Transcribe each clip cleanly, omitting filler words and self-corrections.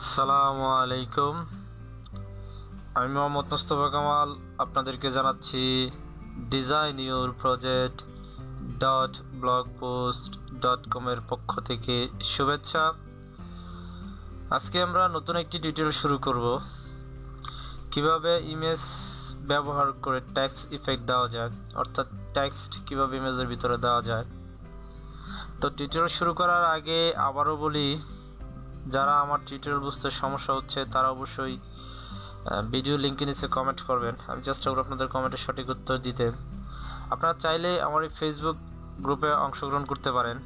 আসসালামু আলাইকুম। আমি মোহাম্মদ মুস্তফা কামাল আপনাদেরকে জানাচ্ছি ডিজাইন ইউর প্রজেক্ট .blogpost.com এর পক্ষ থেকে শুভেচ্ছা। আজকে আমরা নতুন একটি টিউটোরিয়াল শুরু করব, কিভাবে ইমেজ ব্যবহার করে টেক্সট ইফেক্ট দেওয়া যায়, অর্থাৎ টেক্সট কিভাবে ইমেজের ভিতরে দেওয়া যায়। তো টিউটোরিয়াল শুরু করার আগে আবারও বলি, যারা আমার টিউটোরিয়াল বুঝতে সমস্যা হচ্ছে তারা অবশ্যই ভিডিও লিঙ্কের নিচে কমেন্ট করবেন। আমি চেষ্টা করব আপনাদের কমেন্টের সঠিক উত্তর দিতে। আপনারা চাইলে আমার এই ফেসবুক গ্রুপে অংশগ্রহণ করতে পারেন।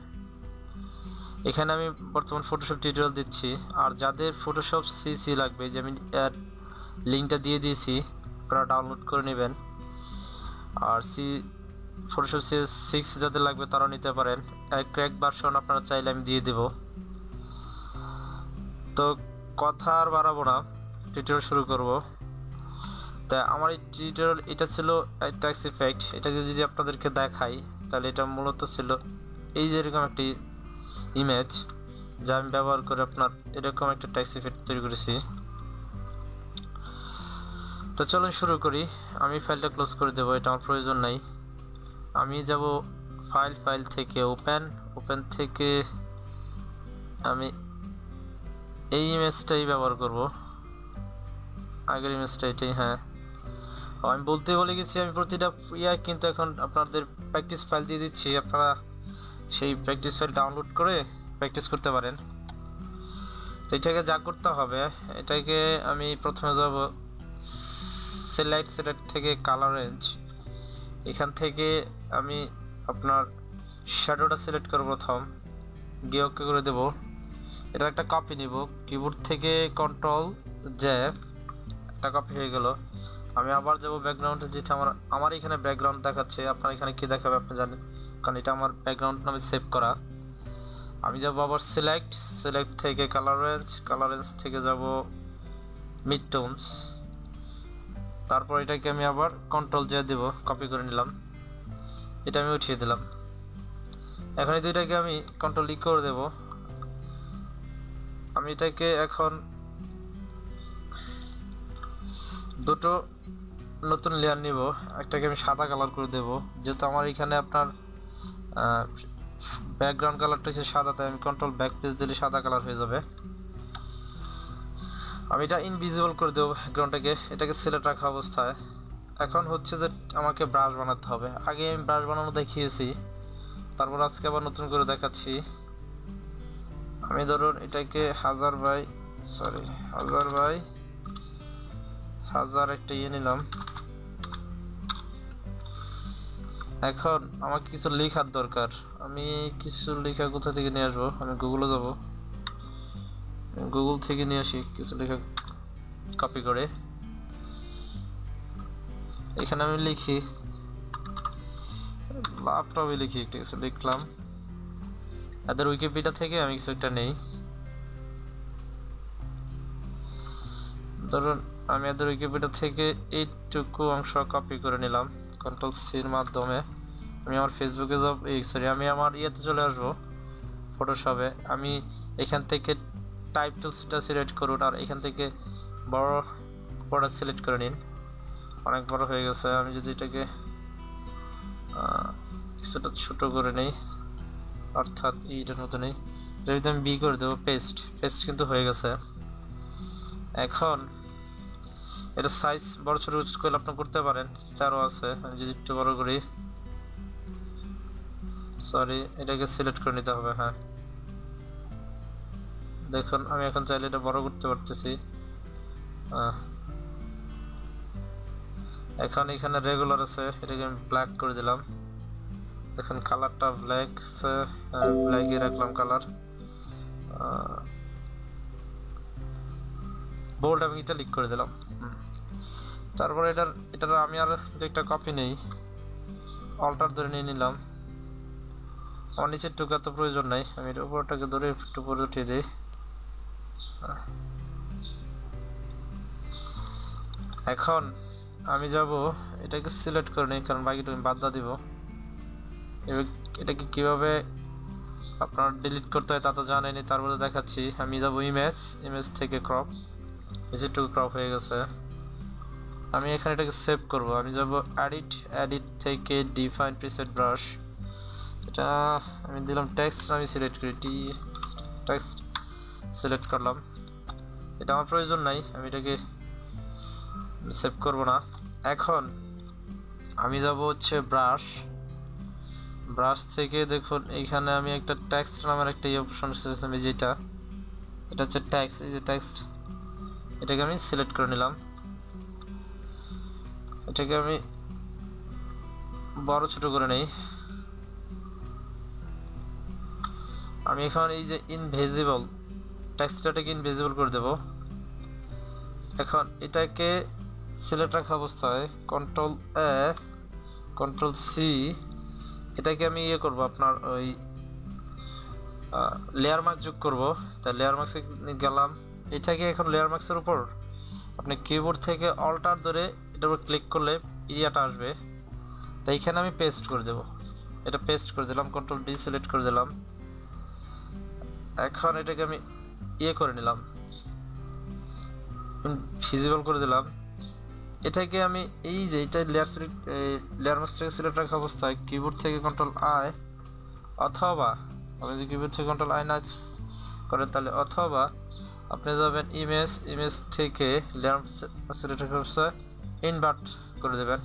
এখানে আমি বর্তমান ফটোশপ টিউটোরিয়াল দিচ্ছি, আর যাদের ফটোশপ সিসি লাগবে, যে আমি লিঙ্কটা দিয়ে দিয়েছি, আপনারা ডাউনলোড করে নেবেন। আর ফটোশপ CS6 যাদের লাগবে তারাও নিতে পারেন। ক্র্যাক ভার্সন আপনারা চাইলে আমি দিয়ে দেবো। তো কথা আর বাড়াবো না, টিউটোরিয়াল শুরু করব। তা আমার এই টিউটোরিয়াল এটা ছিল টেক্সট ইফেক্ট। এটাকে যদি আপনাদেরকে দেখাই তাহলে এটা মূলত ছিল এই যে এরকম একটি ইমেজ, যা আমি ব্যবহার করে আপনার এরকম একটা টেক্সট ইফেক্ট তৈরি করেছি। তো চলুন শুরু করি। আমি ফাইলটা ক্লোজ করে দেবো, এটা আমার প্রয়োজন নাই। আমি যাব ফাইল থেকে ওপেন থেকে আমি এই ইমেজটাই ব্যবহার করব, আগের ইমেজটা এটাই। হ্যাঁ, আমি বলতে বলে গেছি আমি প্রতিটা কিন্তু এখন আপনাদের প্র্যাকটিস ফাইল দিয়ে দিচ্ছি, আপনারা সেই প্র্যাকটিস ফাইল ডাউনলোড করে প্র্যাকটিস করতে পারেন। তো এটাকে যা করতে হবে, এটাকে আমি প্রথমে যাব সিলেক্ট থেকে কালার রেঞ্জ। এখান থেকে আমি আপনার শ্যাডোটা সিলেক্ট করব, প্রথম গিয়ে ওকে করে দেব। এটা একটা কপি নিব, কিবোর্ড থেকে Ctrl+J, একটা কপি হয়ে গেল। আমি আবার যাব ব্যাকগ্রাউন্ডে, যেটা আমার এখানে ব্যাকগ্রাউন্ড দেখাচ্ছে, আপনার এখানে কি দেখাবে আপনি জানেন, কারণ এটা আমার ব্যাকগ্রাউন্ড নামে সেভ করা। আমি যাব আবার সিলেক্ট থেকে কালার রেঞ্জ থেকে যাব মিড টোনস। তারপর এটাকে আমি আবার Ctrl+J দেব, কপি করে নিলাম, এটা আমি উঠিয়ে দিলাম। এখন এই দুইটাকে আমি Ctrl+E করে দেব। আমি এটাকে এখন দুটো নতুন লেয়ার নিব, একটাকে আমি সাদা কালার করে দেব, যেহেতু আমার এখানে আপনার ব্যাকগ্রাউন্ড কালারটা হচ্ছে সাদা, তাই আমি Ctrl ব্যাকস্পেস দিলে সাদা কালার হয়ে যাবে। আমি এটা ইনভিজিবল করে দেবো ব্যাকগ্রাউন্ডটাকে, এটাকে সিলেক্ট রাখা অবস্থায়। এখন হচ্ছে যে আমাকে ব্রাশ বানাতে হবে। আগে আমি ব্রাশ বানানো দেখিয়েছি, তারপর আজকে আবার নতুন করে দেখাচ্ছি। আমি ধরুন এটাকে 1000 একটা নিলাম। এখন আমাকে কিছু লেখার দরকার, আমি কিছু লেখা কোথা থেকে নিয়ে আসবো, আমি গুগলে যাব, গুগল থেকে নিয়ে আসি কিছু লেখা কপি করে। এখানে আমি লিখি, ল্যাপটপে লিখি, একটু কিছু লিখলাম। এদের উইকিপিডিয়া থেকে আমি কিছু একটা নেই, ধরুন আমি এদের উইকিপিডিয়া থেকে এইটুকু অংশ কপি করে নিলাম Ctrl+C মাধ্যমে। আমি আমার ফেসবুকে আমি আমার ইয়েতে চলে আসবো, ফটোশপে। আমি এখান থেকে টাইপ টুলসটা সিলেক্ট করুন, আর এখান থেকে বড় সিলেক্ট করে নিন। অনেক বড় হয়ে গেছে, আমি যদি এটাকে কিছুটা ছোট করে নেই, অর্থাৎ এইটার মতো নেই, যদি আমি বি করে দেবো, পেস্ট কিন্তু হয়ে গেছে। এখন এটা সাইজ বড় ছোট করলে আপনি করতে পারেন, তারও আছে। আমি যদি একটু বড় করি, এটাকে সিলেক্ট করে নিতে হবে। হ্যাঁ, দেখুন আমি এখন চাইলে এটা বড় করতে পারতেছি। এখন এখানে রেগুলার আছে, এটাকে আমি ব্ল্যাক করে দিলাম। দেখুন কালারটা ব্ল্যাক আছে, ব্ল্যাকই রাখলাম কালার। বোল্ড আমি ইটালিক করে দিলাম। তারপরে এটার আমি আর একটা কপি নেই, অল্টার ধরে নিয়ে নিলাম। আমার নিচের টুকা তো প্রয়োজন নাই, আমি এর উপরটাকে ধরে একটু উপরে উঠিয়ে দিই। এখন আমি যাব এটাকে সিলেক্ট করে নিই, কারণ বাকিটা আমি বাদ দিব। এটাকে কিভাবে আপনার ডিলিট করতে হয় তা তো জানেনই, তারপরে দেখাচ্ছি। আমি যাব ইমেজ থেকে ক্রপ, যেটুকু ক্রপ হয়ে গেছে। আমি এখানে এটাকে সেভ করব। আমি যাব এডিট থেকে ডিফাইন প্রিসেট ব্রাশ, এটা আমি দিলাম টেক্সট, আমি সিলেক্ট করি টেক্সট সিলেক্ট করলাম। এটা আমার প্রয়োজন নাই, আমি এটাকে সেভ করব না। এখন আমি যাব হচ্ছে ব্রাশ থেকে দেখুন এইখানে আমি একটা টেক্সট নামের একটা অপশন এসেছে, আমি যেটা এটা হচ্ছে টেক্সট, এই যে টেক্সট, এটাকে আমি সিলেক্ট করে নিলাম। এটাকে আমি বড় ছোট করে নেই। আমি এখন এই যে ইনভিজিবল টেক্সটটাকে ইনভিজিবল করে দেব। এখন এটাকে সিলেক্ট রাখা অবস্থায় কন্ট্রোল সি, এটাকে আমি করব আপনার ওই লেয়ার মার্ক যোগ করব। তাই লেয়ার মার্কসে গেলাম, এটাকে এখন লেয়ার মার্কসের উপর আপনি কিবোর্ড থেকে অল্টার ধরে এটার উপর ক্লিক করলে এরিয়াটা আসবে। তাই এখানে আমি পেস্ট করে দেব, এটা পেস্ট করে দিলাম, কন্ট্রোল ডি সিলেক্ট করে দিলাম। এখন এটাকে আমি করে নিলাম, ভিজিবল করে দিলাম। এটাকে আমি এই যে এটা লেয়ার মাস্ক থেকে সিলেক্ট রাখা অবস্থায় কিবোর্ড থেকে কন্ট্রোল আই, অথবা আপনি যদি কিবোর্ড থেকে কন্ট্রোল আই না করেন তাহলে অথবা আপনি যাবেন ইমেজ থেকে লেয়ার সিলেক্ট রাখা অবস্থায় ইনভার্ট করে দেবেন,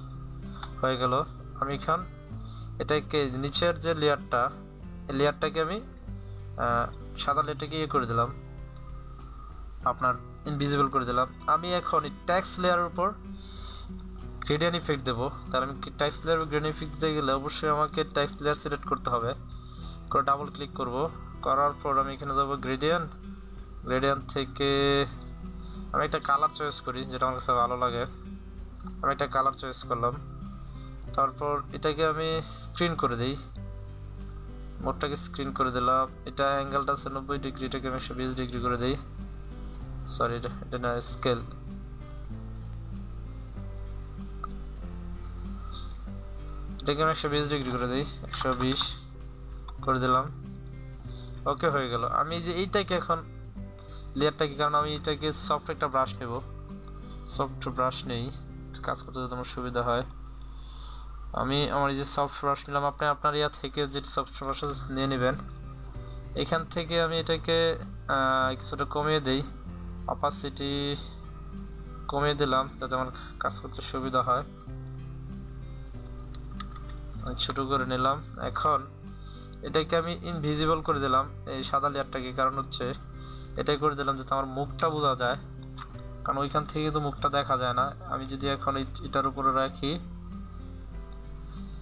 হয়ে গেল। আমি এখন এটাকে নিচের যে লেয়ারটাকে আমি সাদা লেয়ারটাকে করে দিলাম, আপনার ইনভিজিবল করে দিলাম। আমি এখন এই টেক্সট লেয়ারের উপর গ্রেডিয়েন্ট ইফেক্ট দেবো। তাহলে আমি টেক্সট লেয়ার গ্রেডিয়েন্ট ইফেক্ট দিতে গেলে অবশ্যই আমাকে টেক্সট লেয়ার সিলেক্ট করতে হবে, করে ডাবল ক্লিক করব। করার পর আমি এখানে যাব গ্রেডিয়েন্ট থেকে আমি একটা কালার চয়েস করি, যেটা আমার কাছে ভালো লাগে। আমি একটা কালার চয়েস করলাম, তারপর এটাকে আমি স্ক্রিন করে দিই, মোডটাকে স্ক্রিন করে দিলাম। এটা অ্যাঙ্গেলটা আছে 90 ডিগ্রি, এটাকে আমি 120 ডিগ্রি করে দিই। সরি, এটা না স্কেল, এটাকে আমি 120 ডিগ্রি করে দিই, 120 করে দিলাম। ওকে, হয়ে গেল। আমি যে এইটাকে এখন লেয়ারটাকে, কারণ আমি এটাকে সফট একটা ব্রাশ নেব, সফট ব্রাশ নেই, কাজ করতে যদি আমার সুবিধা হয়। আমি আমার এই যে সফট ব্রাশ নিলাম, আপনি আপনার থেকে যে সফট ব্রাশ নিয়ে নেবেন। এখান থেকে আমি এটাকে কিছুটা কমিয়ে দিই, অপাসিটি কমিয়ে দিলাম যাতে আমার কাজ করতে সুবিধা হয়। ছোট করে নিলাম। এখন এটাকে আমি ইনভিজিবল করে দিলাম এই সাদা লেয়ারটাকে, কারণ হচ্ছে এটাই করে দিলাম যাতে আমার মুখটা বোঝা যায়, কারণ ওইখান থেকে তো মুখটা দেখা যায় না। আমি যদি এখন এটার উপরে রাখি,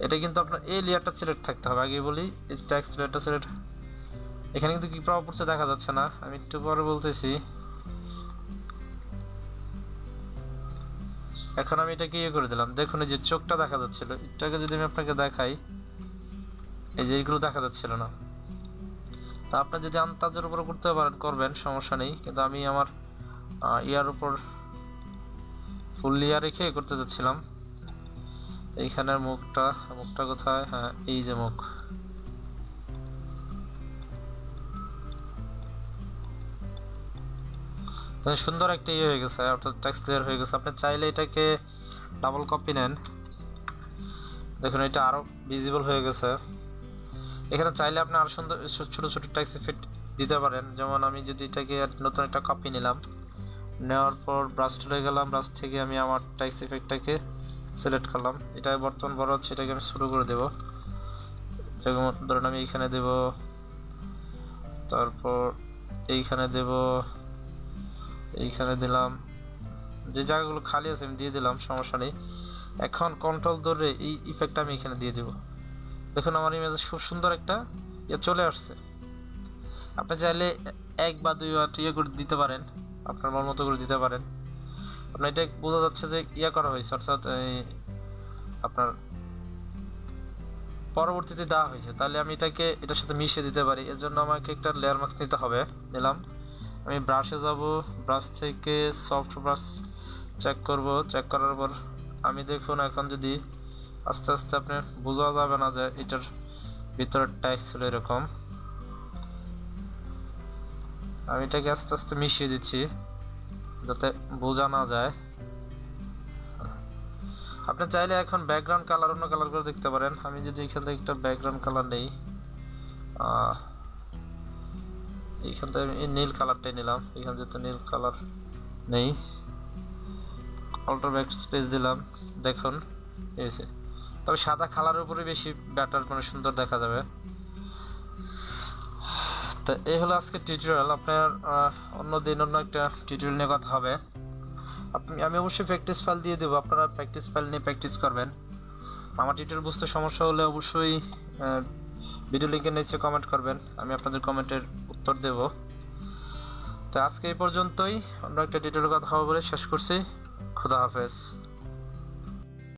এটা কিন্তু আপনার এই লেয়ারটা সিলেক্ট থাকতে হবে। আগে বলি এই টেক্সট লেয়ারটা সিলেক্ট, এখানে কিন্তু কি প্রভাব পড়ছে দেখা যাচ্ছে না, আমি একটু পরে বলতেছি। এখন আমি এটাকে করে দিলাম, দেখুন এই যে চোখটা দেখা যাচ্ছিল, এটাকে যদি আমি আপনাকে দেখাই, এই যে এইগুলো দেখা যাচ্ছিল না। তা আপনি যদি আন্দাজের উপর করতে পারেন করবেন, সমস্যা নেই, কিন্তু আমি আমার ইয়ার উপর ফুল লেয়ার রেখে করতে যাচ্ছিলাম। এইখানের মুখটা কোথায়? হ্যাঁ, এই যে মুখ। সুন্দর একটা হয়ে গেছে, অর্থাৎ টেক্সট লেয়ার হয়ে গেছে। আপনি চাইলে এটাকে ডাবল কপি নেন, দেখুন এটা আরো ভিজিবল হয়ে গেছে। এখানে চাইলে আপনি আরো সুন্দর ছোট ছোট টেক্সট ইফেক্ট দিতে পারেন। যেমন আমি যদি এটাকে নতুন একটা কপি নিলাম, নেওয়ার পর ব্রাশ টুলে গেলাম, ব্রাশ থেকে আমি আমার টেক্সট ইফেক্টটাকে সিলেক্ট করলাম। এটা বর্তমান বড় হচ্ছে, এটাকে আমি শুরু করে দেব। যেমন ধরুন আমি এইখানে দেব, তারপর এইখানে দেব, এইখানে দিলাম, যে জায়গাগুলো খালি আছে আমি দিয়ে দিলাম, সমস্যা নেই। এখন কন্ট্রোল ধরে এই ইফেক্টটা আমি এখানে দিয়ে দেব। দেখুন আমার ইমেজে খুব সুন্দর একটা চলে আসছে। আপনি চাইলে 1 বা 2 ওয়াট করে দিতে পারেন, আপনার মন মতো করে দিতে পারেন। আপনার এটা বোঝা যাচ্ছে যে করা হয়েছে, অর্থাৎ আপনার পরবর্তীতে দেওয়া হয়েছে। তাহলে আমি এটার সাথে মিশিয়ে দিতে পারি। এর জন্য আমাকে একটা লেয়ার মাস্ক নিতে হবে, নিলাম। আমি ব্রাশে যাব, ব্রাশ থেকে সফট ব্রাশ চেক করব। চেক করার পর আমি দেখুন এখন যদি আস্তে আস্তে আপনি বোঝা যাবে না যে এটার ভিতরে টেক্সট ছিল এরকম, আমি এটাকে আস্তে আস্তে মিশিয়ে দিচ্ছি যাতে বোঝা না যায়। আপনি চাইলে এখন ব্যাকগ্রাউন্ড কালার অন্য কালার করে দেখতে পারেন। আমি যদি এখান থেকে একটা ব্যাকগ্রাউন্ড কালার নেই, এইখান থেকে আমি নীল কালারটাই নিলাম। এখান যেহেতু নীল কালার নেই, অল্টার ব্যাক স্পেস দিলাম, দেখুন এসে। তবে সাদা কালারের উপরে বেশি ব্যাটার মানে সুন্দর দেখা যাবে। তো এই হলো আজকে টিউটোরিয়াল। আপনার অন্য দিন অন্য একটা টিউটোরিয়াল নিয়ে কথা হবে। আমি অবশ্যই প্র্যাকটিস ফাইল দিয়ে দেবো, আপনারা প্র্যাকটিস ফাইল নিয়ে প্র্যাকটিস করবেন। আমার টিউটোরিয়াল বুঝতে সমস্যা হলে অবশ্যই ভিডিও লিঙ্কের নিচে কমেন্ট করবেন, আমি আপনাদের কমেন্টের উত্তর দেব। তো আজকে এই পর্যন্তই, অন্য একটা টিউটোরিয়াল কথা হবে বলে শেষ করছি। খুদা হাফেজ।